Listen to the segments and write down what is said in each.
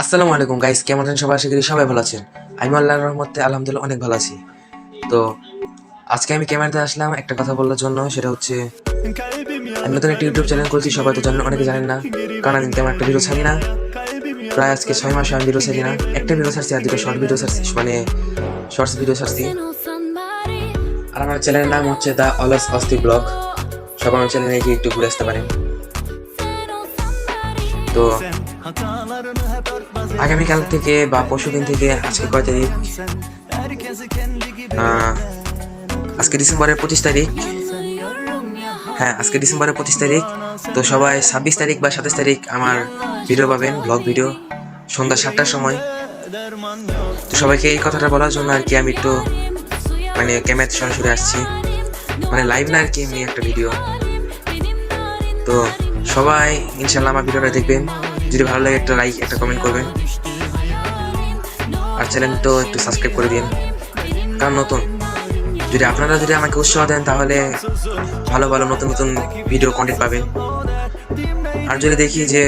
আসসালামু আলাইকুম গাইস, কেমন আছেন সবাই? আশা করি সবাই ভালো আছেন। আমি আল্লাহর রহমতে আলহামদুলিল্লাহ অনেক ভালো আছি। তো আজকে আমি ক্যামেরাতে আসলাম একটা কথা বলার জন্য, সেটা হচ্ছে আমি নতুন একটা ইউটিউব চ্যানেল করছি। সবাই তো জানেন, অনেকে জানেন না, কারণ আমি তেমন একটা ভিডিও ছাড়ি না। প্রায় আজকে 6 মাস আমি ভিডিও ছাড়ি না, একটা ভিডিও ছাড়ছি আর দুটো শর্ট ভিডিও ছাড়ছি, মানে শর্টস ভিডিও ছাড়ছি। আর আমার চ্যানেলের নাম হচ্ছে দ্য অলওয়েজ অস্থি ব্লগ। সবাই আমার চ্যানেলে গিয়ে একটু ঘুরে আসতে পারেন। তো আগামীকাল থেকে বা পরশুদিন থেকে, আজকে কয় তারিখ? আজকে ডিসেম্বরের 25 তারিখ। হ্যাঁ, আজকে ডিসেম্বরের 25 তারিখ। তো সবাই 26 তারিখ বা 27 তারিখ আমার ভিডিও পাবেন, ব্লগ ভিডিও, সন্ধ্যা 7টার সময়। তো সবাইকে এই কথাটা বলার জন্য আর কি আমি একটু মানে ক্যামেরাতে সরাসরি আসছি, মানে লাইভ না আর কি, এমনি একটা ভিডিও। তো সবাই ইনশাল্লাহ আমার ভিডিওটা দেখবেন। যদি ভালো লাগে একটা লাইক, একটা কমেন্ট করবেন, আর চ্যানেল তো একটু সাবস্ক্রাইব করে দিন, কারণ নতুন। যদি আপনারা আমাকে উৎসাহ দেন, তাহলে ভালো ভালো নতুন নতুন ভিডিও কন্টেন্ট পাবেন। আর যদি দেখি যে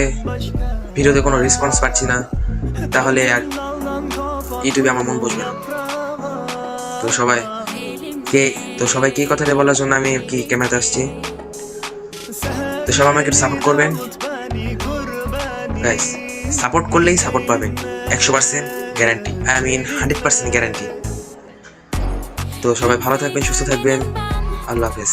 ভিডিওতে কোনো রেসপন্স পাচ্ছি না, তাহলে আর ইউটিউবে আমার মন বসবে না। তো সবাই সবাইকে এই কথাটা বলার জন্য আমি কি ক্যামেরাতে আসছি। তো সবাই আমাকে একটু সাপোর্ট করবেন গাইস। সাপোর্ট করলেই সাপোর্ট পাবেন, 100% গ্যারান্টি, 100% গ্যারান্টি। তো সবাই ভালো থাকবেন, সুস্থ থাকবেন। আল্লাহ হাফেজ।